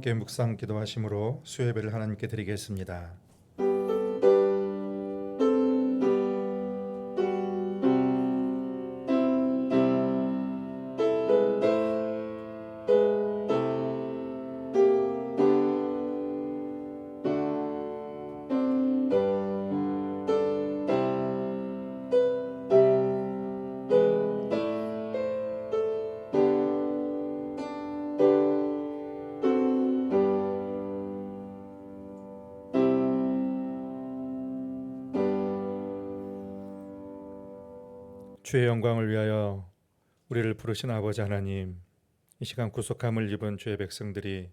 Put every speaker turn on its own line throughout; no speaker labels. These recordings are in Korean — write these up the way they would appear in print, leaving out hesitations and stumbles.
함께 묵상 기도하심으로 수요예배를 하나님께 드리겠습니다. 주의 영광을 위하여 우리를 부르신 아버지 하나님, 이 시간 구속함을 입은 주의 백성들이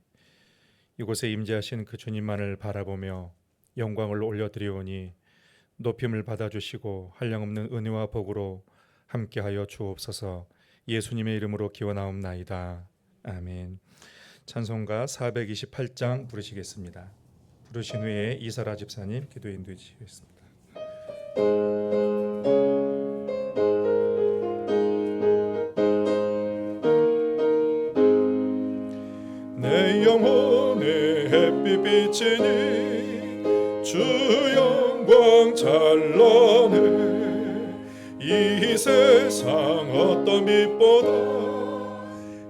이곳에 임재하신 그 주님만을 바라보며 영광을 올려드리오니 높임을 받아주시고 한량없는 은혜와 복으로 함께하여 주옵소서. 예수님의 이름으로 기원하옵나이다. 아멘. 찬송가 428장 부르시겠습니다. 부르신 후에 이사라 집사님 기도 인도해 주시겠습니다.
내 영혼의 햇빛 비치니 주 영광 찬란해. 이 세상 어떤 빛보다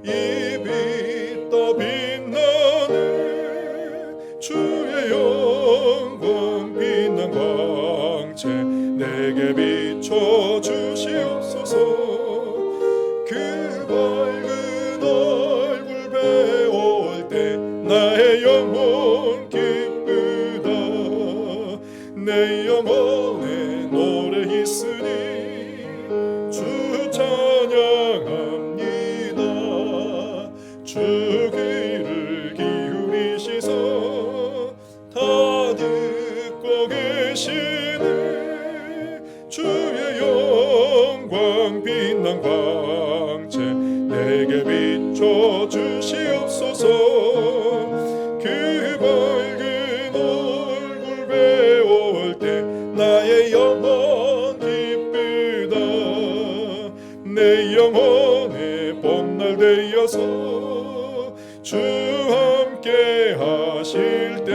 이 빛 더 빛나네. 주의 영광 빛난 광채 내게 비춰 주시옵소서. 그 밝은 얼굴 배울 때 나의 영혼 기쁘다. 내 영혼에 노래 있으니 주 찬양합니다. 주 귀를 기울이시소 다 듣고 계시네. 주의 영광 빛난 광채 내게 비춰 주시옵소서. 그 밝은 얼굴 배울 때 나의 영혼 기쁘다. 내 영혼의 봄날 되어서 주 함께 하실 때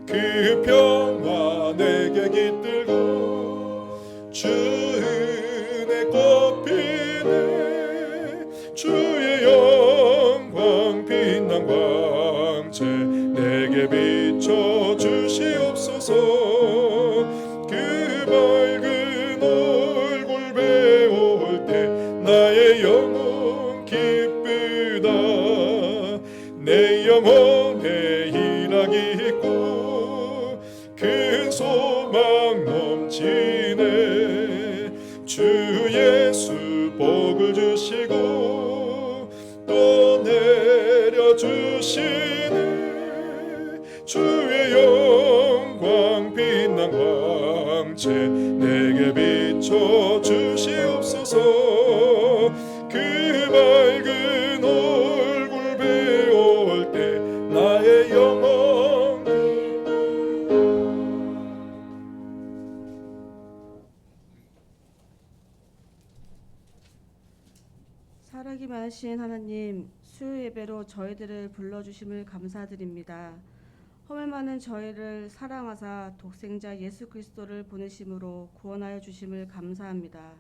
그 평화 내게 깃들고 주 은혜 꽃피네. 주의 영광 빛난 광채 내게 비춰 주시옵소서. 그 밝은 얼굴 배울 때 나의 영혼 기쁘다. 내 영혼에 희락이 있고 큰 소망 넘치네. 주 예수 복을 주시고 또 내려주시네. 주의 영광 빛난 광채 내게 비춰 주시옵소서. 그 밝은 얼굴 배울 때 나의 영혼
사랑이 많으신 하나님, 수요 예배로 저희들을 불러주심을 감사드립니다. 허물 많은 저희를 사랑하사 독생자 예수 그리스도를 보내심으로 구원하여 주심을 감사합니다.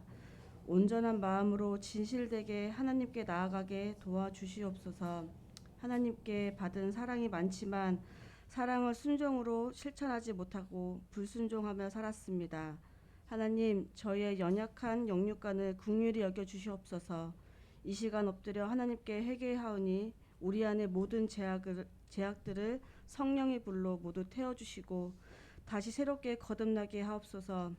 온전한 마음으로 진실되게 하나님께 나아가게 도와주시옵소서. 하나님께 받은 사랑이 많지만 사랑을 순종으로 실천하지 못하고 불순종하며 살았습니다. 하나님, 저희의 연약한 영육간을 긍휼히 여겨 주시옵소서. 이 시간 엎드려 하나님께 회개하오니 우리 안의 모든 제약들을 성령의 불로 모두 태워주시고 다시 새롭게 거듭나게 하옵소서.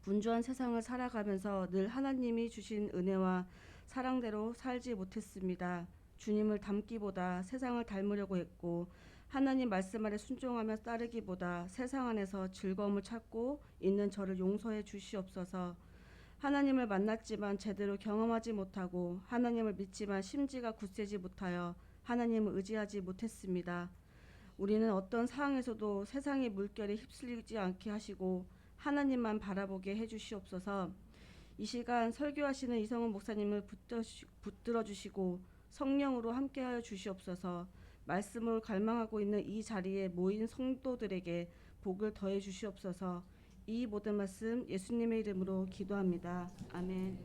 분주한 세상을 살아가면서 늘 하나님이 주신 은혜와 사랑대로 살지 못했습니다. 주님을 닮기보다 세상을 닮으려고 했고 하나님 말씀 아래 순종하며 따르기보다 세상 안에서 즐거움을 찾고 있는 저를 용서해 주시옵소서. 하나님을 만났지만 제대로 경험하지 못하고 하나님을 믿지만 심지가 굳세지 못하여 하나님을 의지하지 못했습니다. 우리는 어떤 상황에서도 세상의 물결에 휩쓸리지 않게 하시고 하나님만 바라보게 해주시옵소서. 이 시간 설교하시는 이성훈 목사님을 붙들어 주시고 성령으로 함께하여 주시옵소서. 말씀을 갈망하고 있는 이 자리에 모인 성도들에게 복을 더해 주시옵소서. 이 모든 말씀 예수님의 이름으로 기도합니다. 아멘.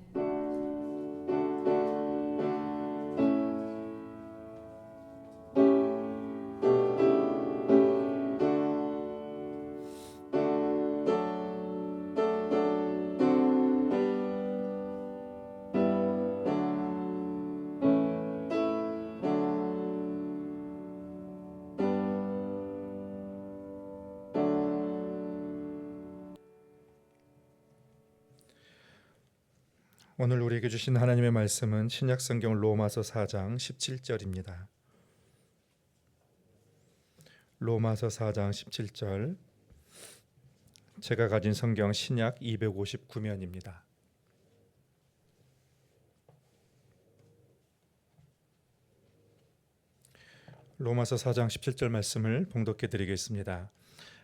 오늘 우리에게 주신 하나님의 말씀은 신약성경 로마서 4장 17절입니다. 로마서 4장 17절, 제가 가진 성경 신약 259면입니다. 로마서 4장 17절 말씀을 봉독해 드리겠습니다.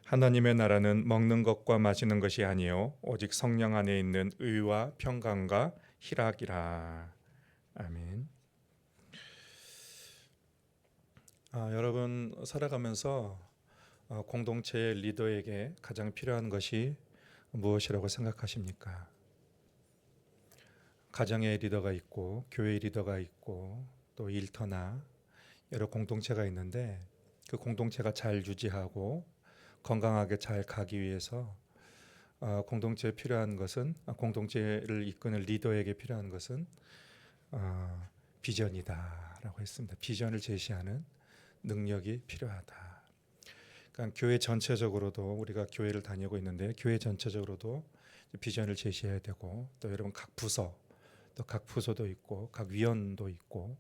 하나님의 나라는 먹는 것과 마시는 것이 아니요 오직 성령 안에 있는 의와 평강과 희락이라. 아멘. 여러분 살아가면서 공동체의 리더에게 가장 필요한 것이 무엇이라고 생각하십니까? 가정의 리더가 있고 교회의 리더가 있고 또 일터나 여러 공동체가 있는데 그 공동체가 잘 유지하고 건강하게 잘 가기 위해서 공동체에 필요한 것은, 공동체를 이끄는 리더에게 필요한 것은 비전이다라고 했습니다. 비전을 제시하는 능력이 필요하다. 그러니까 교회 전체적으로도, 우리가 교회를 다니고 있는데 교회 전체적으로도 비전을 제시해야 되고, 또 여러분 각 부서, 또 각 부서도 있고 각 위원도 있고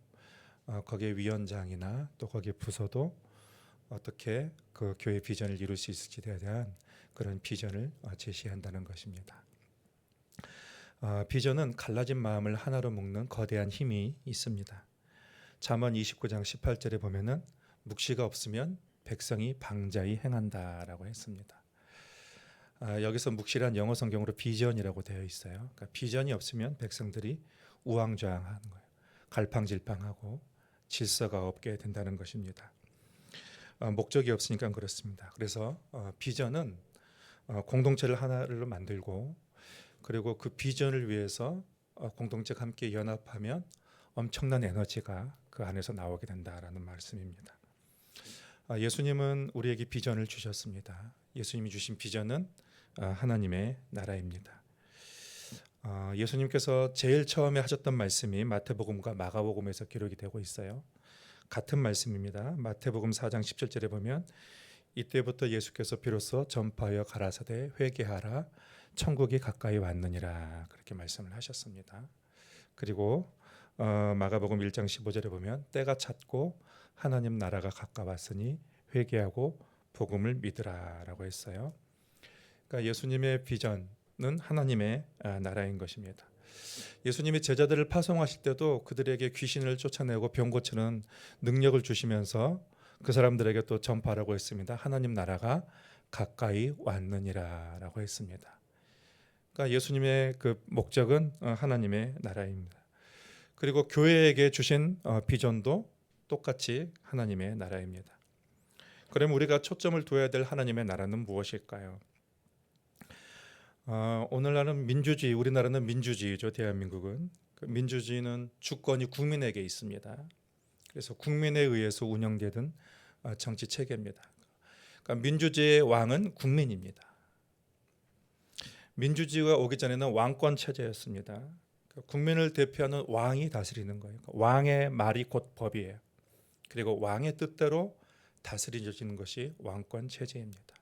거기에 위원장이나 또 거기에 부서도 어떻게 그 교회 비전을 이룰 수 있을지에 대한 그런 비전을 제시한다는 것입니다. 비전은 갈라진 마음을 하나로 묶는 거대한 힘이 있습니다. 잠언 29장 18절에 보면은 묵시가 없으면 백성이 방자히 행한다라고 했습니다. 여기서 묵시란 영어 성경으로 비전이라고 되어 있어요. 그러니까 비전이 없으면 백성들이 우왕좌왕하는 거예요. 갈팡질팡하고 질서가 없게 된다는 것입니다. 목적이 없으니까 그렇습니다. 그래서 비전은 공동체를 하나로 만들고, 그리고 그 비전을 위해서 공동체가 함께 연합하면 엄청난 에너지가 그 안에서 나오게 된다라는 말씀입니다. 예수님은 우리에게 비전을 주셨습니다. 예수님이 주신 비전은 하나님의 나라입니다. 예수님께서 제일 처음에 하셨던 말씀이 마태복음과 마가복음에서 기록이 되고 있어요. 같은 말씀입니다. 마태복음 4장 17절에 보면 이때부터 예수께서 비로소 전파하여 가라사대 회개하라 천국이 가까이 왔느니라, 그렇게 말씀을 하셨습니다. 그리고 마가복음 1장 15절에 보면 때가 찼고 하나님 나라가 가까웠으니 회개하고 복음을 믿으라라고 했어요. 그러니까 예수님의 비전은 하나님의 나라인 것입니다. 예수님이 제자들을 파송하실 때도 그들에게 귀신을 쫓아내고 병 고치는 능력을 주시면서 그 사람들에게 또 전파하라고 했습니다. 하나님 나라가 가까이 왔느니라라고 했습니다. 그러니까 예수님의 그 목적은 하나님의 나라입니다. 그리고 교회에게 주신 비전도 똑같이 하나님의 나라입니다. 그러면 우리가 초점을 둬야 될 하나님의 나라는 무엇일까요? 오늘날은 민주주의, 우리나라는 민주주의죠. 대한민국은 그 민주주의는 주권이 국민에게 있습니다. 그래서 국민에 의해서 운영되는 정치 체계입니다. 그러니까 민주주의의 왕은 국민입니다. 민주주의가 오기 전에는 왕권 체제였습니다. 국민을 대표하는 왕이 다스리는 거예요. 왕의 말이 곧 법이에요. 그리고 왕의 뜻대로 다스려지는 것이 왕권 체제입니다.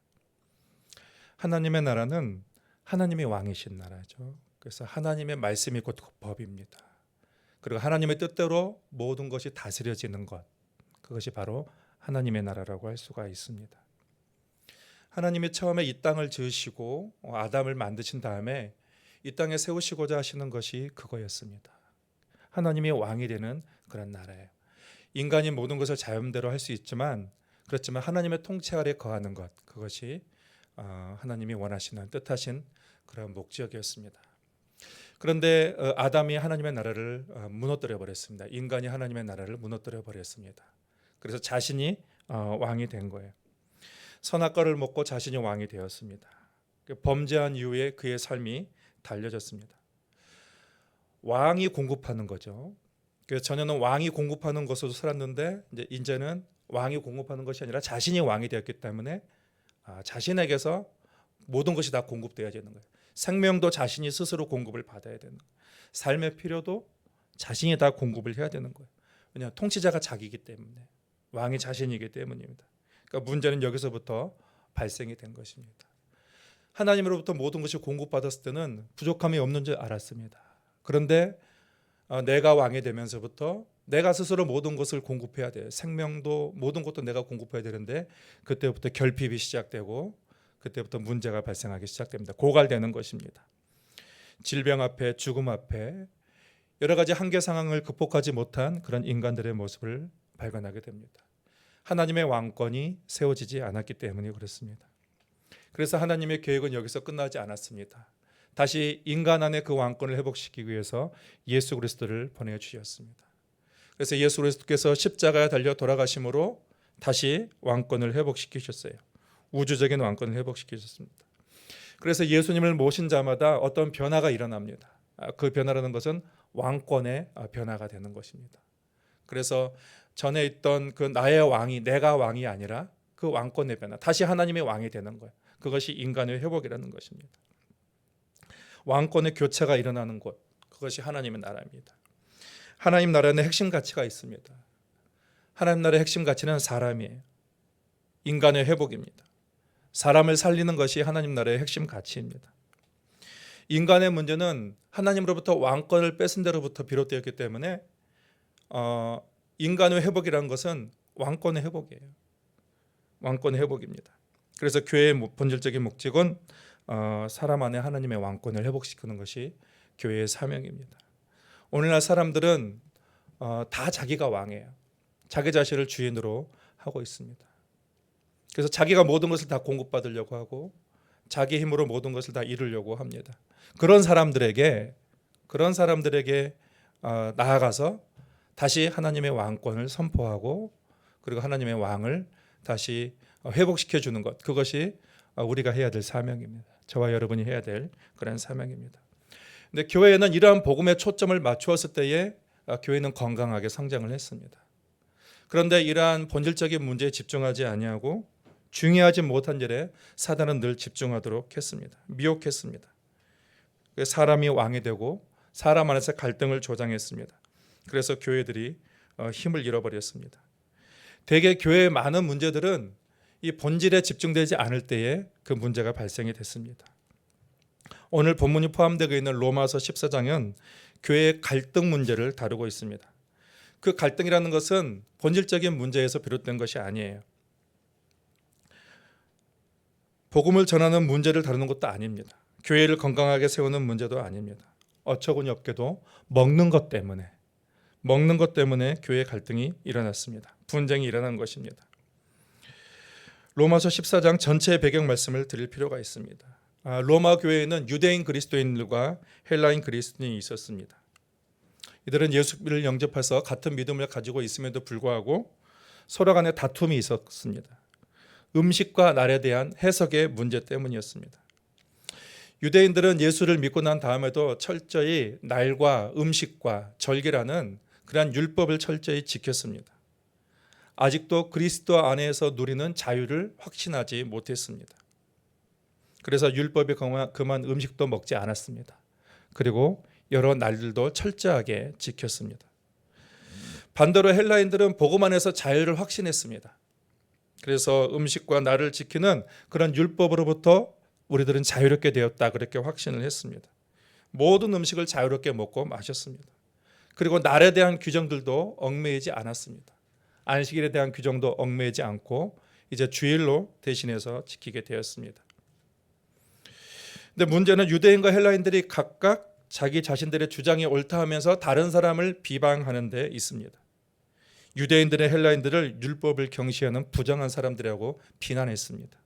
하나님의 나라는 하나님이 왕이신 나라죠. 그래서 하나님의 말씀이 곧 법입니다. 그리고 하나님의 뜻대로 모든 것이 다스려지는 것, 그것이 바로 하나님의 나라라고 할 수가 있습니다. 하나님이 처음에 이 땅을 지으시고 아담을 만드신 다음에 이 땅에 세우시고자 하시는 것이 그거였습니다. 하나님이 왕이 되는 그런 나라예요. 인간이 모든 것을 자연대로 할 수 있지만, 그렇지만 하나님의 통치 아래 거하는 것, 그것이 하나님이 원하시는 뜻하신 그런 목적이었습니다. 그런데 아담이 하나님의 나라를 무너뜨려 버렸습니다. 인간이 하나님의 나라를 무너뜨려 버렸습니다. 그래서 자신이 왕이 된 거예요. 선악과를 먹고 자신이 왕이 되었습니다. 범죄한 이후에 그의 삶이 달려졌습니다. 왕이 공급하는 거죠. 그래서 전에는 왕이 공급하는 것으로 살았는데 이제는 왕이 공급하는 것이 아니라 자신이 왕이 되었기 때문에 자신에게서 모든 것이 다 공급되어야 되는 거예요. 생명도 자신이 스스로 공급을 받아야 되는 거예요. 삶의 필요도 자신이 다 공급을 해야 되는 거예요. 왜냐하면 통치자가 자기이기 때문에, 왕이 자신이기 때문입니다. 그러니까 문제는 여기서부터 발생이 된 것입니다. 하나님으로부터 모든 것이 공급받았을 때는 부족함이 없는 줄 알았습니다. 그런데 내가 왕이 되면서부터 내가 스스로 모든 것을 공급해야 돼요. 생명도 모든 것도 내가 공급해야 되는데 그때부터 결핍이 시작되고 그때부터 문제가 발생하기 시작됩니다. 고갈되는 것입니다. 질병 앞에, 죽음 앞에 여러 가지 한계 상황을 극복하지 못한 그런 인간들의 모습을 발견하게 됩니다. 하나님의 왕권이 세워지지 않았기 때문에 그렇습니다. 그래서 하나님의 계획은 여기서 끝나지 않았습니다. 다시 인간 안에 그 왕권을 회복시키기 위해서 예수 그리스도를 보내주셨습니다. 그래서 예수 그리스도께서 십자가에 달려 돌아가심으로 다시 왕권을 회복시키셨어요. 우주적인 왕권을 회복시키셨습니다. 그래서 예수님을 모신 자마다 어떤 변화가 일어납니다. 그 변화라는 것은 왕권의 변화가 되는 것입니다. 그래서 전에 있던 그 나의 왕이 내가 왕이 아니라 그 왕권의 변화, 다시 하나님의 왕이 되는 거예요. 그것이 인간의 회복이라는 것입니다. 왕권의 교체가 일어나는 곳, 그것이 하나님의 나라입니다. 하나님 나라는 핵심 가치가 있습니다. 하나님 나라의 핵심 가치는 사람이에요. 인간의 회복입니다. 사람을 살리는 것이 하나님 나라의 핵심 가치입니다. 인간의 문제는 하나님으로부터 왕권을 뺏은 데로부터 비롯되었기 때문에 인간의 회복이라는 것은 왕권의 회복이에요. 왕권의 회복입니다. 그래서 교회의 본질적인 목적은 사람 안에 하나님의 왕권을 회복시키는 것이 교회의 사명입니다. 오늘날 사람들은 다 자기가 왕이에요. 자기 자신을 주인으로 하고 있습니다. 그래서 자기가 모든 것을 다 공급받으려고 하고 자기 힘으로 모든 것을 다 이루려고 합니다. 그런 사람들에게 나아가서 다시 하나님의 왕권을 선포하고 그리고 하나님의 왕을 다시 회복시켜 주는 것, 그것이 우리가 해야 될 사명입니다. 저와 여러분이 해야 될 그런 사명입니다. 근데 교회는 이러한 복음에 초점을 맞추었을 때에 교회는 건강하게 성장을 했습니다. 그런데 이러한 본질적인 문제에 집중하지 아니하고 중요하지 못한 일에 사단은 늘 집중하도록 했습니다. 미혹했습니다. 사람이 왕이 되고 사람 안에서 갈등을 조장했습니다. 그래서 교회들이 힘을 잃어버렸습니다. 대개 교회의 많은 문제들은 이 본질에 집중되지 않을 때에 그 문제가 발생이 됐습니다. 오늘 본문이 포함되어 있는 로마서 14장은 교회의 갈등 문제를 다루고 있습니다. 그 갈등이라는 것은 본질적인 문제에서 비롯된 것이 아니에요. 복음을 전하는 문제를 다루는 것도 아닙니다. 교회를 건강하게 세우는 문제도 아닙니다. 어처구니 없게도 먹는 것 때문에 교회 갈등이 일어났습니다. 분쟁이 일어난 것입니다. 로마서 14장 전체의 배경 말씀을 드릴 필요가 있습니다. 로마 교회에는 유대인 그리스도인들과 헬라인 그리스도인이 있었습니다. 이들은 예수를 영접해서 같은 믿음을 가지고 있음에도 불구하고 서로 간에 다툼이 있었습니다. 음식과 날에 대한 해석의 문제 때문이었습니다. 유대인들은 예수를 믿고 난 다음에도 철저히 날과 음식과 절기라는 그러한 율법을 철저히 지켰습니다. 아직도 그리스도 안에서 누리는 자유를 확신하지 못했습니다. 그래서 율법에 금한 음식도 먹지 않았습니다. 그리고 여러 날들도 철저하게 지켰습니다. 반대로 헬라인들은 복음 안에서 자유를 확신했습니다. 그래서 음식과 날을 지키는 그런 율법으로부터 우리들은 자유롭게 되었다, 그렇게 확신을 했습니다. 모든 음식을 자유롭게 먹고 마셨습니다. 그리고 날에 대한 규정들도 얽매이지 않았습니다. 안식일에 대한 규정도 얽매이지 않고 이제 주일로 대신해서 지키게 되었습니다. 근데 문제는 유대인과 헬라인들이 각각 자기 자신들의 주장이 옳다 하면서 다른 사람을 비방하는 데 있습니다. 유대인들의 헬라인들을 율법을 경시하는 부정한 사람들이라고 비난했습니다.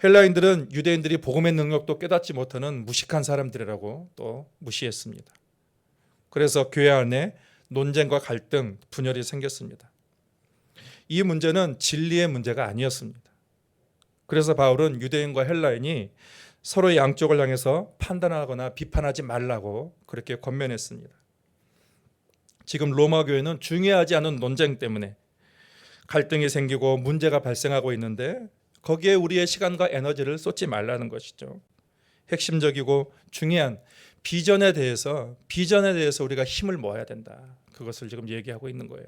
헬라인들은 유대인들이 복음의 능력도 깨닫지 못하는 무식한 사람들이라고 또 무시했습니다. 그래서 교회 안에 논쟁과 갈등, 분열이 생겼습니다. 이 문제는 진리의 문제가 아니었습니다. 그래서 바울은 유대인과 헬라인이 서로의 양쪽을 향해서 판단하거나 비판하지 말라고 그렇게 권면했습니다. 지금 로마 교회는 중요하지 않은 논쟁 때문에 갈등이 생기고 문제가 발생하고 있는데 거기에 우리의 시간과 에너지를 쏟지 말라는 것이죠. 핵심적이고 중요한 비전에 대해서 우리가 힘을 모아야 된다. 그것을 지금 얘기하고 있는 거예요.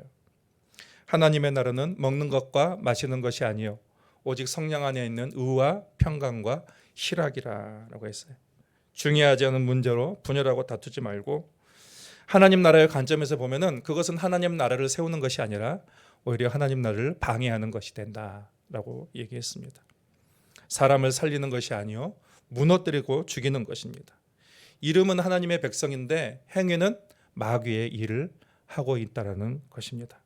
하나님의 나라는 먹는 것과 마시는 것이 아니요 오직 성령 안에 있는 의와 평강과 희락이라고 했어요. 중요하지 않은 문제로 분열하고 다투지 말고 하나님 나라의 관점에서 보면은 그것은 하나님 나라를 세우는 것이 아니라 오히려 하나님 나라를 방해하는 것이 된다라고 얘기했습니다. 사람을 살리는 것이 아니요 무너뜨리고 죽이는 것입니다. 이름은 하나님의 백성인데 행위는 마귀의 일을 하고 있다라는 것입니다.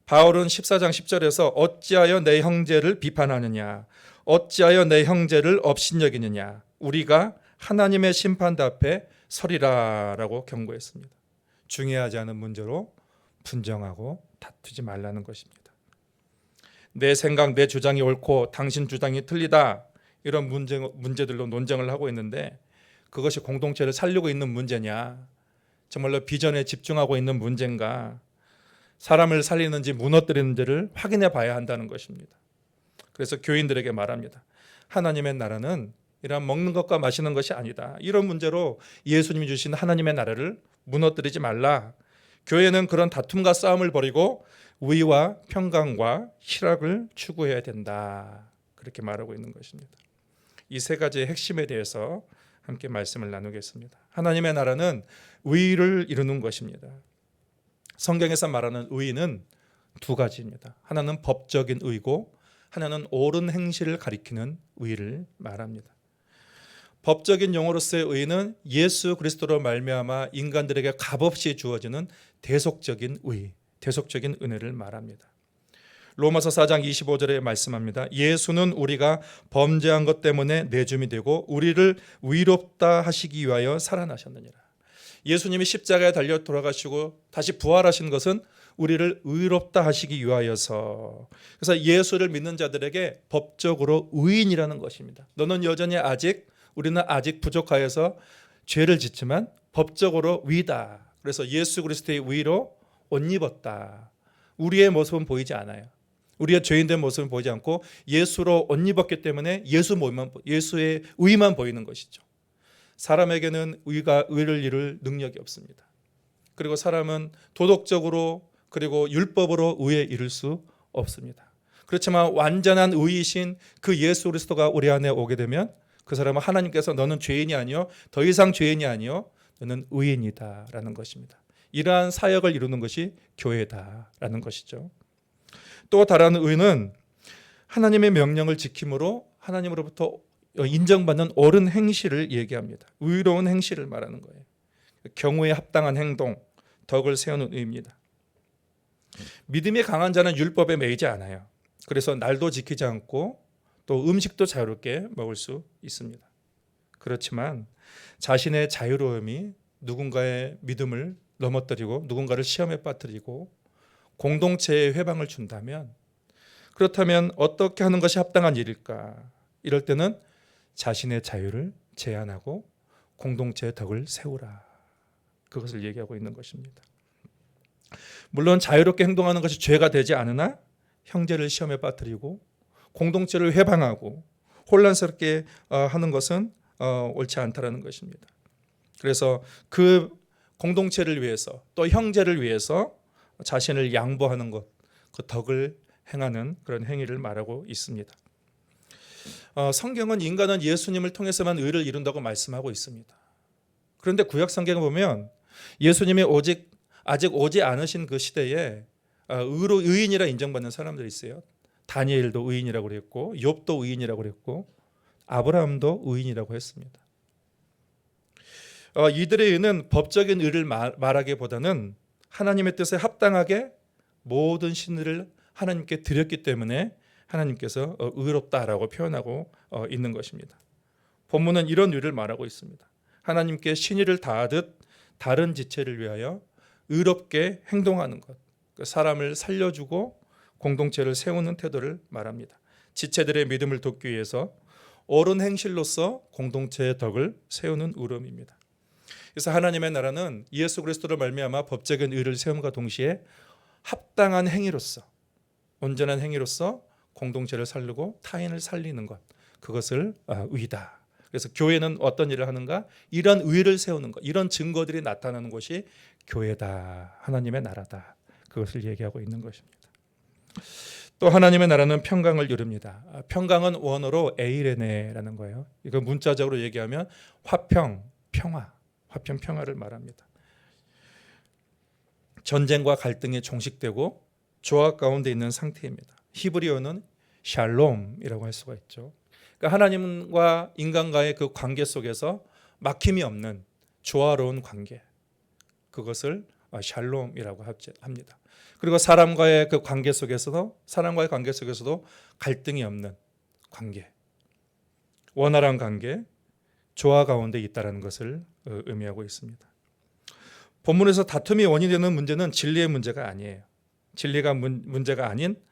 바울은 14장 10절에서 어찌하여 내 형제를 비판하느냐 어찌하여 내 형제를 업신여기느냐 우리가 하나님의 심판대 앞에 서리라라고 경고했습니다. 중요하지 않은 문제로 분정하고 다투지 말라는 것입니다. 내 생각, 내 주장이 옳고 당신 주장이 틀리다 이런 문제들로 논쟁을 하고 있는데 그것이 공동체를 살리고 있는 문제냐 정말로 비전에 집중하고 있는 문제인가 사람을 살리는지 무너뜨리는지를 확인해 봐야 한다는 것입니다. 그래서 교인들에게 말합니다. 하나님의 나라는 이런 먹는 것과 마시는 것이 아니다. 이런 문제로 예수님이 주신 하나님의 나라를 무너뜨리지 말라. 교회는 그런 다툼과 싸움을 벌이고 의와 평강과 희락을 추구해야 된다. 그렇게 말하고 있는 것입니다. 이 세 가지의 핵심에 대해서 함께 말씀을 나누겠습니다. 하나님의 나라는 의를 이루는 것입니다. 성경에서 말하는 의는 두 가지입니다. 하나는 법적인 의고 하나는 옳은 행실을 가리키는 의를 말합니다. 법적인 용어로서의 의는 예수 그리스도로 말미암아 인간들에게 값없이 주어지는 대속적인 의, 대속적인 은혜를 말합니다. 로마서 4장 25절에 말씀합니다. 예수는 우리가 범죄한 것 때문에 내줌이 되고 우리를 의롭다 하시기 위하여 살아나셨느니라. 예수님이 십자가에 달려 돌아가시고 다시 부활하신 것은 우리를 의롭다 하시기 위하여서 그래서 예수를 믿는 자들에게 법적으로 의인이라는 것입니다. 너는 여전히 우리는 아직 부족하여서 죄를 짓지만 법적으로 의다. 그래서 예수 그리스도의 의로 옷 입었다. 우리의 모습은 보이지 않아요. 우리의 죄인된 모습은 보이지 않고 예수로 옷 입었기 때문에 예수의 의만 보이는 것이죠. 사람에게는 의를 이룰 능력이 없습니다. 그리고 사람은 도덕적으로 그리고 율법으로 의에 이를 수 없습니다. 그렇지만 완전한 의이신 그 예수 그리스도가 우리 안에 오게 되면 그 사람은 하나님께서 너는 죄인이 아니요 더 이상 죄인이 아니요 너는 의인이다라는 것입니다. 이러한 사역을 이루는 것이 교회다라는 것이죠. 또 다른 의는 하나님의 명령을 지킴으로 하나님으로부터 인정받는 옳은 행실을 얘기합니다. 의로운 행실을 말하는 거예요. 경우에 합당한 행동, 덕을 세우는 의입니다. 믿음이 강한 자는 율법에 매이지 않아요. 그래서 날도 지키지 않고 또 음식도 자유롭게 먹을 수 있습니다. 그렇지만 자신의 자유로움이 누군가의 믿음을 넘어뜨리고 누군가를 시험에 빠뜨리고 공동체에 회방을 준다면 그렇다면 어떻게 하는 것이 합당한 일일까? 이럴 때는 자신의 자유를 제한하고 공동체의 덕을 세우라. 그것을 얘기하고 있는 것입니다. 물론 자유롭게 행동하는 것이 죄가 되지 않으나 형제를 시험에 빠뜨리고 공동체를 회방하고 혼란스럽게 하는 것은 옳지 않다라는 것입니다. 그래서 그 공동체를 위해서 또 형제를 위해서 자신을 양보하는 것, 그 덕을 행하는 그런 행위를 말하고 있습니다. 성경은 인간은 예수님을 통해서만 의를 이룬다고 말씀하고 있습니다. 그런데 구약 성경을 보면 예수님이 아직 오지 않으신 그 시대에 의인이라 인정받는 사람들이 있어요. 다니엘도 의인이라고 그랬고 욥도 의인이라고 그랬고 아브라함도 의인이라고 했습니다. 이들의 의는 법적인 의를 말하기보다는 하나님의 뜻에 합당하게 모든 신들을 하나님께 드렸기 때문에 하나님께서 의롭다라고 표현하고 있는 것입니다. 본문은 이런 의를 말하고 있습니다. 하나님께 신의를 다하듯 다른 지체를 위하여 의롭게 행동하는 것, 사람을 살려주고 공동체를 세우는 태도를 말합니다. 지체들의 믿음을 돕기 위해서 옳은 행실로서 공동체의 덕을 세우는 울음입니다. 그래서 하나님의 나라는 예수 그리스도로 말미암아 법적인 의를 세움과 동시에 합당한 행위로서, 온전한 행위로서 공동체를 살리고 타인을 살리는 것, 그것을 의다. 그래서 교회는 어떤 일을 하는가? 이런 의를 세우는 것, 이런 증거들이 나타나는 것이 교회다, 하나님의 나라다, 그것을 얘기하고 있는 것입니다. 또 하나님의 나라는 평강을 이룹니다. 평강은 원어로 에이레네라는 거예요. 이거 문자적으로 얘기하면 화평, 평화, 화평, 평화를 말합니다. 전쟁과 갈등이 종식되고 조화 가운데 있는 상태입니다. 히브리어는 샬롬이라고 할 수가 있죠. 그러니까 하나님과 인간과의 그 관계 속에서 막힘이 없는 조화로운 관계, 그것을 샬롬이라고 합니다. 그리고 사람과의 관계 속에서도 갈등이 없는 관계, 원활한 관계, 조화 가운데 있다라는 것을 의미하고 있습니다. 본문에서 다툼이 원인이 되는 문제는 진리의 문제가 아니에요. 진리가 문제가 아닌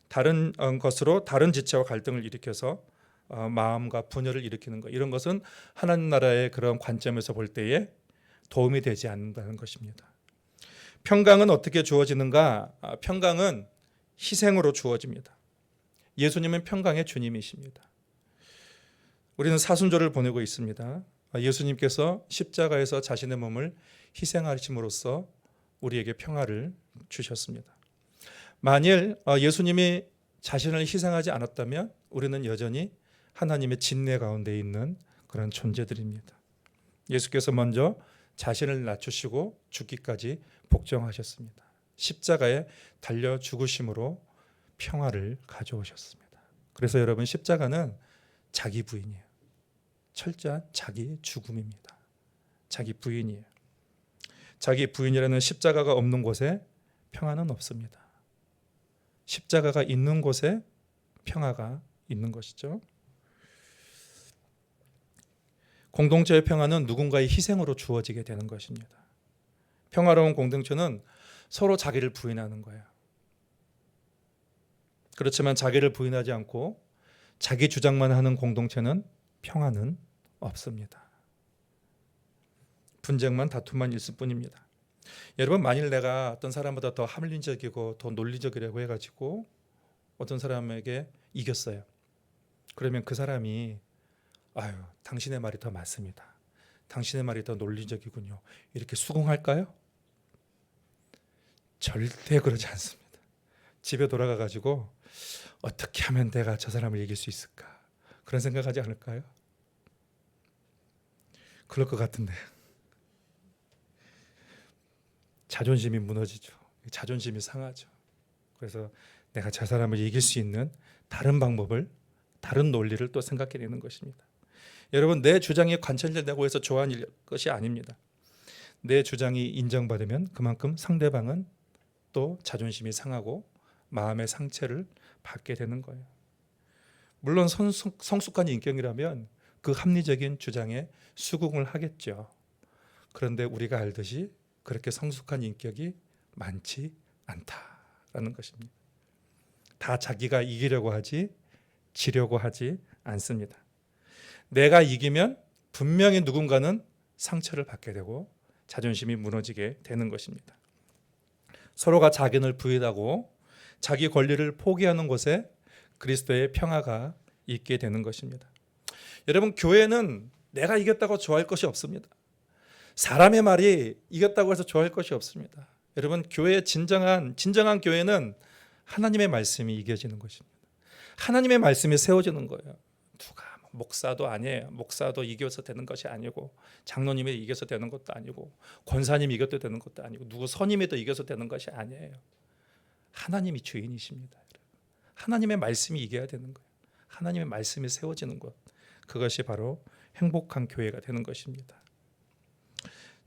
다른 것으로 다른 지체와 갈등을 일으켜서 마음과 분열을 일으키는 것, 이런 것은 하나님 나라의 그런 관점에서 볼 때에 도움이 되지 않는다는 것입니다. 평강은 어떻게 주어지는가? 평강은 희생으로 주어집니다. 예수님은 평강의 주님이십니다. 우리는 사순절을 보내고 있습니다. 예수님께서 십자가에서 자신의 몸을 희생하심으로써 우리에게 평화를 주셨습니다. 만일 예수님이 자신을 희생하지 않았다면 우리는 여전히 하나님의 진노 가운데 있는 그런 존재들입니다. 예수께서 먼저 자신을 낮추시고 죽기까지 복종하셨습니다. 십자가에 달려 죽으심으로 평화를 가져오셨습니다. 그래서 여러분, 십자가는 자기 부인이에요. 철저한 자기 죽음입니다. 자기 부인이에요. 자기 부인이라는 십자가가 없는 곳에 평화는 없습니다. 십자가가 있는 곳에 평화가 있는 것이죠. 공동체의 평화는 누군가의 희생으로 주어지게 되는 것입니다. 평화로운 공동체는 서로 자기를 부인하는 거예요. 그렇지만 자기를 부인하지 않고 자기 주장만 하는 공동체는 평화는 없습니다. 분쟁만, 다툼만 있을 뿐입니다. 여러분, 만일 내가 어떤 사람보다 더 합리적이고 더 논리적이라고 해가지고 어떤 사람에게 이겼어요. 그러면 그 사람이 당신의 말이 더 맞습니다, 당신의 말이 더 논리적이군요, 이렇게 수긍할까요? 절대 그러지 않습니다. 집에 돌아가가지고 어떻게 하면 내가 저 사람을 이길 수 있을까, 그런 생각하지 않을까요? 그럴 것 같은데 자존심이 무너지죠. 자존심이 상하죠. 그래서 내가 저 사람을 이길 수 있는 다른 방법을, 다른 논리를 또 생각해내는 것입니다. 여러분, 내 주장이 관철된다고 해서 좋아하는 것이 아닙니다. 내 주장이 인정받으면 그만큼 상대방은 또 자존심이 상하고 마음의 상처를 받게 되는 거예요. 물론 성숙한 인격이라면 그 합리적인 주장에 수긍을 하겠죠. 그런데 우리가 알듯이 그렇게 성숙한 인격이 많지 않다라는 것입니다. 다 자기가 이기려고 하지 지려고 하지 않습니다. 내가 이기면 분명히 누군가는 상처를 받게 되고 자존심이 무너지게 되는 것입니다. 서로가 자견을 부인하고 자기 권리를 포기하는 곳에 그리스도의 평화가 있게 되는 것입니다. 여러분, 교회는 내가 이겼다고 좋아할 것이 없습니다. 사람의 말이 이겼다고 해서 좋아할 것이 없습니다. 여러분, 교회의 진정한 교회는 하나님의 말씀이 이겨지는 것입니다. 하나님의 말씀이 세워지는 거예요. 누가 목사도 아니에요. 목사도 이겨서 되는 것이 아니고, 장로님이 이겨서 되는 것도 아니고, 권사님이 이겨서 되는 것도 아니고, 누구 선임이 더 이겨서 되는 것이 아니에요. 하나님이 주인이십니다. 하나님의 말씀이 이겨야 되는 거예요. 하나님의 말씀이 세워지는 것, 그것이 바로 행복한 교회가 되는 것입니다.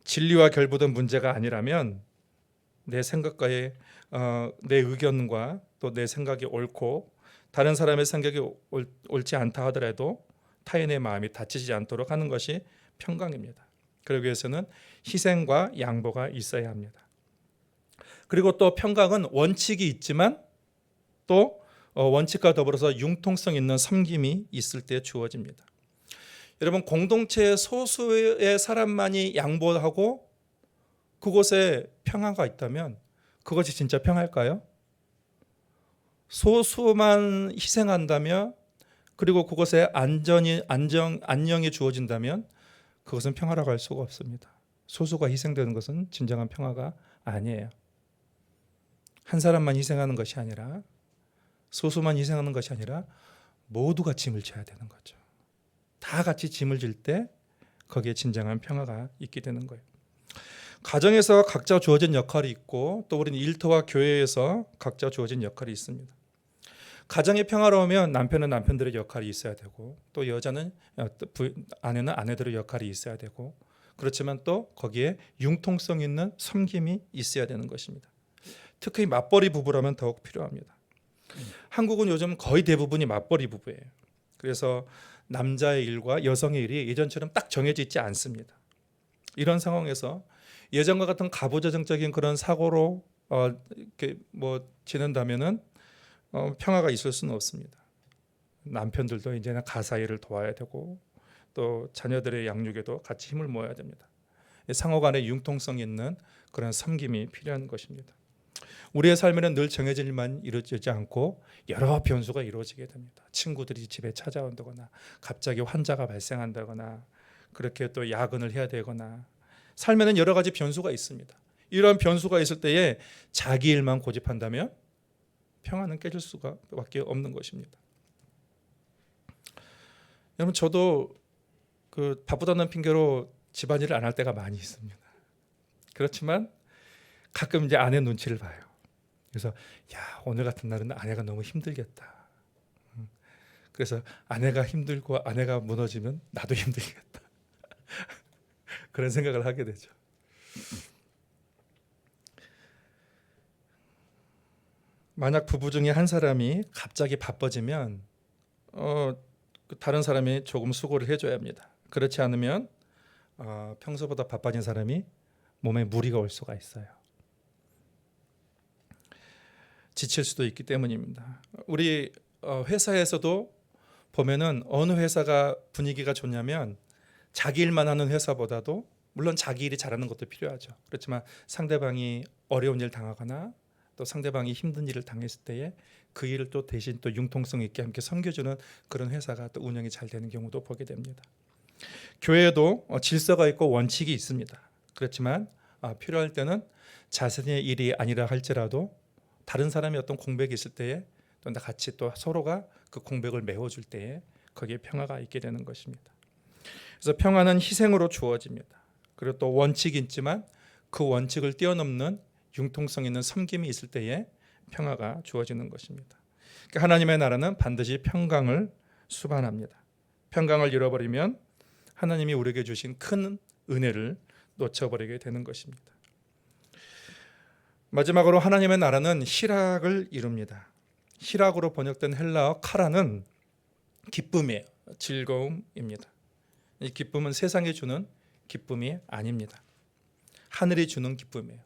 진리와 결부된 문제가 아니라면 내 생각과의 내 의견과 또 내 생각이 옳고 다른 사람의 생각이 옳지 않다 하더라도 타인의 마음이 다치지 않도록 하는 것이 평강입니다. 그러기 위해서는 희생과 양보가 있어야 합니다. 그리고 또 평강은 원칙이 있지만 또 원칙과 더불어서 융통성 있는 섬김이 있을 때 주어집니다. 여러분, 공동체의 소수의 사람만이 양보하고 그곳에 평화가 있다면 그것이 진짜 평화일까요? 소수만 희생한다면, 그리고 그곳에 안녕이 주어진다면 그것은 평화라고 할 수가 없습니다. 소수가 희생되는 것은 진정한 평화가 아니에요. 한 사람만 희생하는 것이 아니라, 소수만 희생하는 것이 아니라 모두가 짐을 져야 되는 거죠. 다 같이 짐을 질 때 거기에 진정한 평화가 있게 되는 거예요. 가정에서 각자 주어진 역할이 있고, 또 우리는 일터와 교회에서 각자 주어진 역할이 있습니다. 가정이 평화로우면 남편은 남편들의 역할이 있어야 되고, 또 여자는 아내는 아내들의 역할이 있어야 되고, 그렇지만 또 거기에 융통성 있는 섬김이 있어야 되는 것입니다. 특히 맞벌이 부부라면 더욱 필요합니다. 한국은 요즘 거의 대부분이 맞벌이 부부예요. 그래서 남자의 일과 여성의 일이 예전처럼 딱 정해져 있지 않습니다. 이런 상황에서 예전과 같은 가부좌정적인 그런 사고로 이렇게 지낸다면은 평화가 있을 수는 없습니다. 남편들도 이제는 가사 일을 도와야 되고, 또 자녀들의 양육에도 같이 힘을 모아야 됩니다. 상호간의 융통성 있는 그런 섬김이 필요한 것입니다. 우리의 삶에는 늘 정해진 일만 이루어지지 않고 여러 변수가 이루어지게 됩니다. 친구들이 집에 찾아온다거나, 갑자기 환자가 발생한다거나, 그렇게 또 야근을 해야 되거나, 삶에는 여러 가지 변수가 있습니다. 이런 변수가 있을 때에 자기 일만 고집한다면 평화는 깨질 수밖에 없는 것입니다. 여러분, 저도 바쁘다는 핑계로 집안일을 안 할 때가 많이 있습니다. 그렇지만 가끔 이제 아내 눈치를 봐요. 그래서 오늘 같은 날은 아내가 너무 힘들겠다. 그래서 아내가 힘들고 아내가 무너지면 나도 힘들겠다. 그런 생각을 하게 되죠. 만약 부부 중에 한 사람이 갑자기 바빠지면 다른 사람이 조금 수고를 해줘야 합니다. 그렇지 않으면 평소보다 바빠진 사람이 몸에 무리가 올 수가 있어요. 지칠 수도 있기 때문입니다. 우리 회사에서도 보면은 어느 회사가 분위기가 좋냐면, 자기 일만 하는 회사보다도, 물론 자기 일이 잘하는 것도 필요하죠. 그렇지만 상대방이 어려운 일 당하거나, 또 상대방이 힘든 일을 당했을 때에 그 일을 또 대신 또 융통성 있게 함께 섬겨주는 그런 회사가 또 운영이 잘 되는 경우도 보게 됩니다. 교회에도 질서가 있고 원칙이 있습니다. 그렇지만 필요할 때는 자신의 일이 아니라 할지라도 다른 사람이 어떤 공백이 있을 때에 또 같이 또 서로가 그 공백을 메워줄 때에 거기에 평화가 있게 되는 것입니다. 그래서 평화는 희생으로 주어집니다. 그리고 또 원칙이 있지만 그 원칙을 뛰어넘는 융통성 있는 섬김이 있을 때에 평화가 주어지는 것입니다. 그러니까 하나님의 나라는 반드시 평강을 수반합니다. 평강을 잃어버리면 하나님이 우리에게 주신 큰 은혜를 놓쳐버리게 되는 것입니다. 마지막으로 하나님의 나라는 희락을 이룹니다. 희락으로 번역된 헬라어 카라는 기쁨이에요. 즐거움입니다. 이 기쁨은 세상이 주는 기쁨이 아닙니다. 하늘이 주는 기쁨이에요.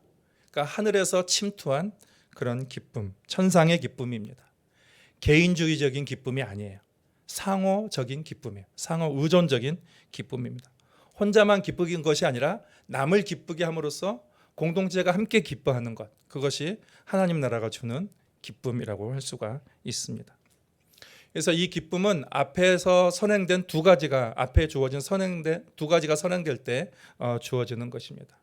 그러니까 하늘에서 침투한 그런 기쁨, 천상의 기쁨입니다. 개인주의적인 기쁨이 아니에요. 상호적인 기쁨이에요. 상호 의존적인 기쁨입니다. 혼자만 기쁘긴 것이 아니라 남을 기쁘게 함으로써 공동체가 함께 기뻐하는 것, 그것이 하나님 나라가 주는 기쁨이라고 할 수가 있습니다. 그래서 이 기쁨은 앞에서 선행된 앞에 주어진 두 가지가 선행될 때 주어지는 것입니다.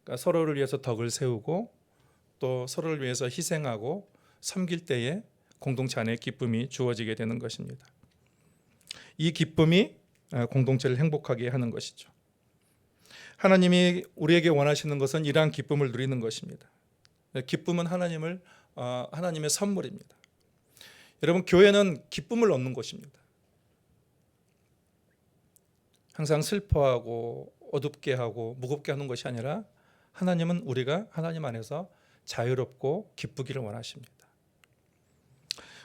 그러니까 서로를 위해서 덕을 세우고 또 서로를 위해서 희생하고 섬길 때에 공동체 안에 기쁨이 주어지게 되는 것입니다. 이 기쁨이 공동체를 행복하게 하는 것이죠. 하나님이 우리에게 원하시는 것은 이러한 기쁨을 누리는 것입니다. 기쁨은 하나님의 선물입니다. 여러분, 교회는 기쁨을 얻는 곳입니다. 항상 슬퍼하고 어둡게 하고 무겁게 하는 것이 아니라, 하나님은 우리가 하나님 안에서 자유롭고 기쁘기를 원하십니다.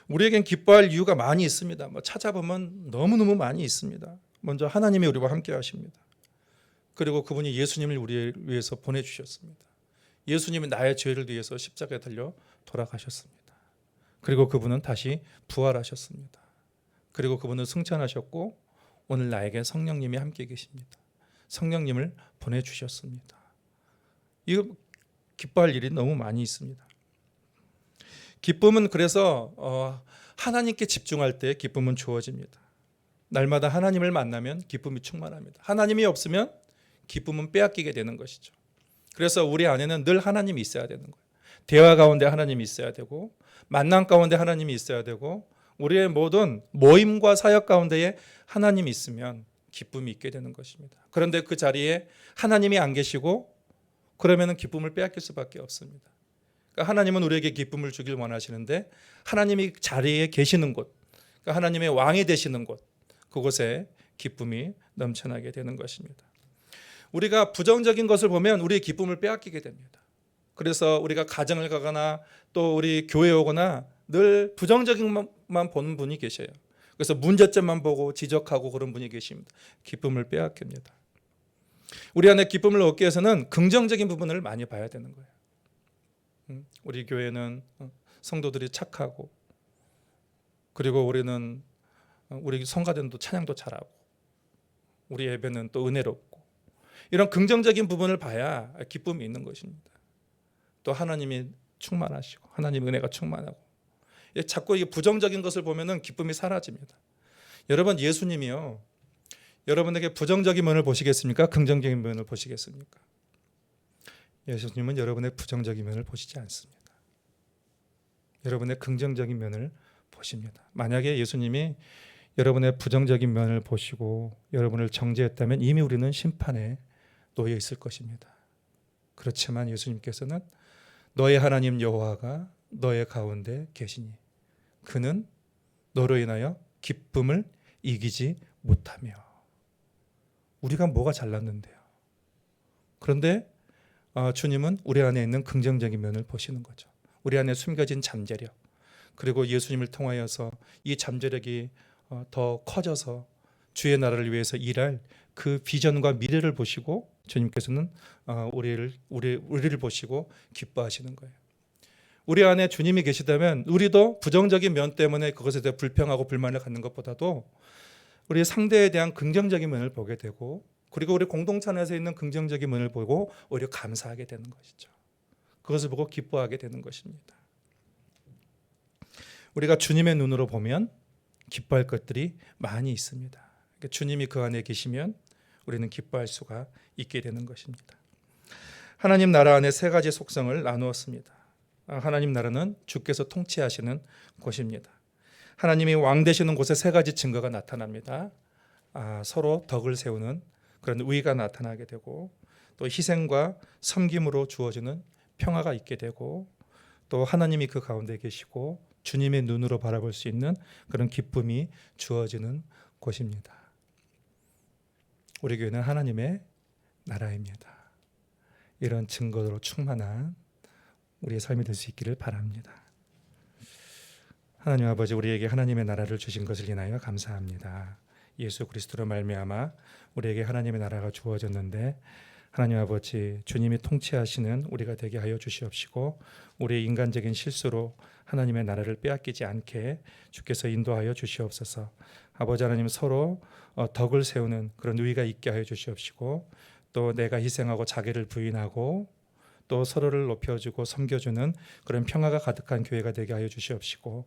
우리에겐 기뻐할 이유가 많이 있습니다. 찾아보면 너무너무 많이 있습니다. 먼저 하나님이 우리와 함께 하십니다. 그리고 그분이 예수님을 우리 위해서 보내주셨습니다. 예수님이 나의 죄를 위해서 십자가에 달려 돌아가셨습니다. 그리고 그분은 다시 부활하셨습니다. 그리고 그분은 승천하셨고 오늘 나에게 성령님이 함께 계십니다. 성령님을 보내주셨습니다. 이거 기뻐할 일이 너무 많이 있습니다. 기쁨은 그래서 하나님께 집중할 때 기쁨은 주어집니다. 날마다 하나님을 만나면 기쁨이 충만합니다. 하나님이 없으면 기쁨은 빼앗기게 되는 것이죠. 그래서 우리 안에는 늘 하나님이 있어야 되는 거예요. 대화 가운데 하나님이 있어야 되고 만남 가운데 하나님이 있어야 되고 우리의 모든 모임과 사역 가운데에 하나님이 있으면 기쁨이 있게 되는 것입니다. 그런데 그 자리에 하나님이 안 계시고 그러면 기쁨을 빼앗길 수밖에 없습니다. 그러니까 하나님은 우리에게 기쁨을 주길 원하시는데 하나님이 자리에 계시는 곳, 그러니까 하나님의 왕이 되시는 곳, 그곳에 기쁨이 넘쳐나게 되는 것입니다. 우리가 부정적인 것을 보면 우리의 기쁨을 빼앗기게 됩니다. 그래서 우리가 가정을 가거나 또 우리 교회에 오거나 늘 부정적인 것만 보는 분이 계셔요. 그래서 문제점만 보고 지적하고 그런 분이 계십니다. 기쁨을 빼앗깁니다. 우리 안에 기쁨을 얻기 위해서는 긍정적인 부분을 많이 봐야 되는 거예요. 우리 교회는 성도들이 착하고 그리고 우리 성가대도 찬양도 잘하고 우리 예배는 또 은혜롭고 이런 긍정적인 부분을 봐야 기쁨이 있는 것입니다. 또 하나님이 충만하시고 하나님의 은혜가 충만하고 자꾸 이게 부정적인 것을 보면은 기쁨이 사라집니다. 여러분 예수님이요 여러분에게 부정적인 면을 보시겠습니까? 긍정적인 면을 보시겠습니까? 예수님은 여러분의 부정적인 면을 보시지 않습니다. 여러분의 긍정적인 면을 보십니다. 만약에 예수님이 여러분의 부정적인 면을 보시고 여러분을 정죄했다면 이미 우리는 심판에 놓여 있을 것입니다. 그렇지만 예수님께서는 너의 하나님 여호와가 너의 가운데 계시니 그는 너로 인하여 기쁨을 이기지 못하며. 우리가 뭐가 잘났는데요. 그런데 주님은 우리 안에 있는 긍정적인 면을 보시는 거죠. 우리 안에 숨겨진 잠재력, 그리고 예수님을 통하여서 이 잠재력이 더 커져서 주의 나라를 위해서 일할 그 비전과 미래를 보시고 주님께서는 우리를 보시고 기뻐하시는 거예요. 우리 안에 주님이 계시다면 우리도 부정적인 면 때문에 그것에 대해 불평하고 불만을 갖는 것보다도 우리 상대에 대한 긍정적인 면을 보게 되고 그리고 우리 공동체 안에서 있는 긍정적인 면을 보고 오히려 감사하게 되는 것이죠. 그것을 보고 기뻐하게 되는 것입니다. 우리가 주님의 눈으로 보면 기뻐할 것들이 많이 있습니다. 그러니까 주님이 그 안에 계시면 우리는 기뻐할 수가 있게 되는 것입니다. 하나님 나라 안에 세 가지 속성을 나누었습니다. 하나님 나라는 주께서 통치하시는 곳입니다. 하나님이 왕 되시는 곳에 세 가지 증거가 나타납니다. 서로 덕을 세우는 그런 의가 나타나게 되고 또 희생과 섬김으로 주어지는 평화가 있게 되고 또 하나님이 그 가운데 계시고 주님의 눈으로 바라볼 수 있는 그런 기쁨이 주어지는 곳입니다. 우리 교회는 하나님의 나라입니다. 이런 증거로 충만한 우리의 삶이 될 수 있기를 바랍니다. 하나님 아버지, 우리에게 하나님의 나라를 주신 것을 인하여 감사합니다. 예수 그리스도로 말미암아 우리에게 하나님의 나라가 주어졌는데 하나님 아버지, 주님이 통치하시는 우리가 되게 하여 주시옵시고 우리의 인간적인 실수로 하나님의 나라를 빼앗기지 않게 주께서 인도하여 주시옵소서. 아버지 하나님, 서로 덕을 세우는 그런 의가 있게 하여 주시옵시고 또 내가 희생하고 자기를 부인하고 또 서로를 높여주고 섬겨주는 그런 평화가 가득한 교회가 되게 하여 주시옵시고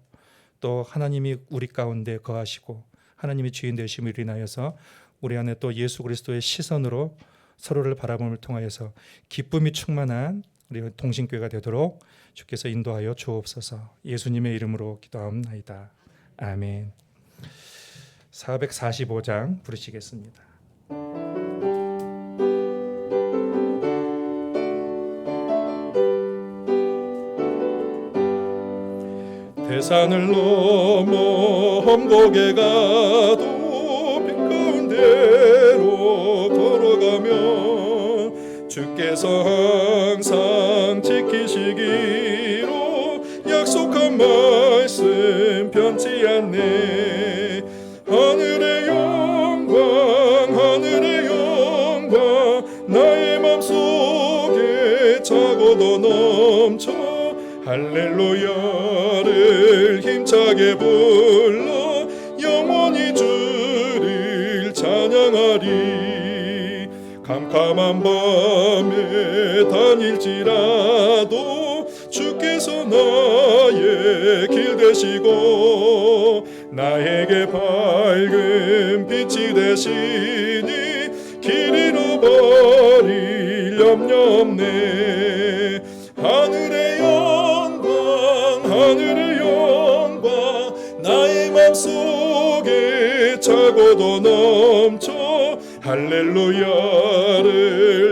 또 하나님이 우리 가운데 거하시고 하나님이 주인 되심을 인하여서 우리 안에 또 예수 그리스도의 시선으로 서로를 바라봄을 통하여서 기쁨이 충만한 우리 동신교회가 되도록 주께서 인도하여 주옵소서. 예수님의 이름으로 기도하옵나이다. 아멘. 445장 부르시겠습니다.
대산을 넘어 험곡에 가도 빛 가운데로 걸어가면 주께서 항상 지키시기로 약속한 말씀 변치 않네. 하늘의 영광 나의 맘속에 차고도 넘쳐 할렐루야를 힘차게 불러 영원히 주를 찬양하리. 캄캄한 밤에 다닐지라도 주께서 나의 길 되시고 나에게 밝은 빛이 되시니 길 잃어버릴 염려 없네. 하늘의 영광 하늘의 영광 나의 맘속에 차고도 넘쳐 할렐루야를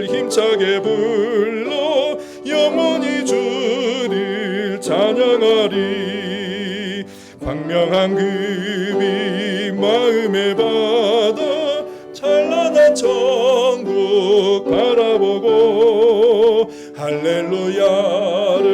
힘차게 불러 영원히 주를 찬양하리. 광명한 급이 마음에 받아 찬란한 천국 바라보고 할렐루야를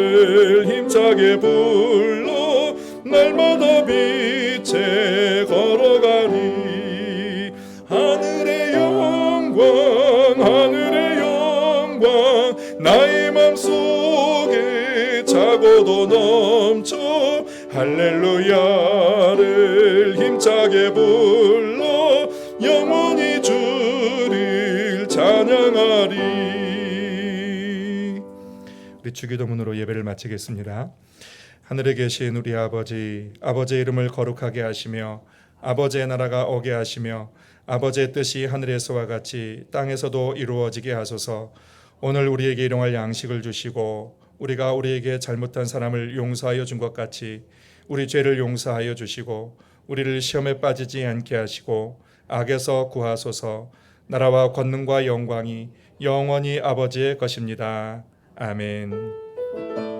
힘차게 불러 날마다 빛에 걸어가리. 하늘의 영광 하늘의 영광 나의 맘속에 차고도 넘쳐 할렐루야를 힘차게 불러 영원히 주를 찬양하리.
우리 주기도문으로 예배를 마치겠습니다. 하늘에 계신 우리 아버지, 아버지의 이름을 거룩하게 하시며 아버지의 나라가 오게 하시며 아버지의 뜻이 하늘에서와 같이 땅에서도 이루어지게 하소서. 오늘 우리에게 일용할 양식을 주시고 우리가 우리에게 잘못한 사람을 용서하여 준 것 같이 우리 죄를 용서하여 주시고 우리를 시험에 빠지지 않게 하시고 악에서 구하소서. 나라와 권능과 영광이 영원히 아버지의 것입니다. 아멘.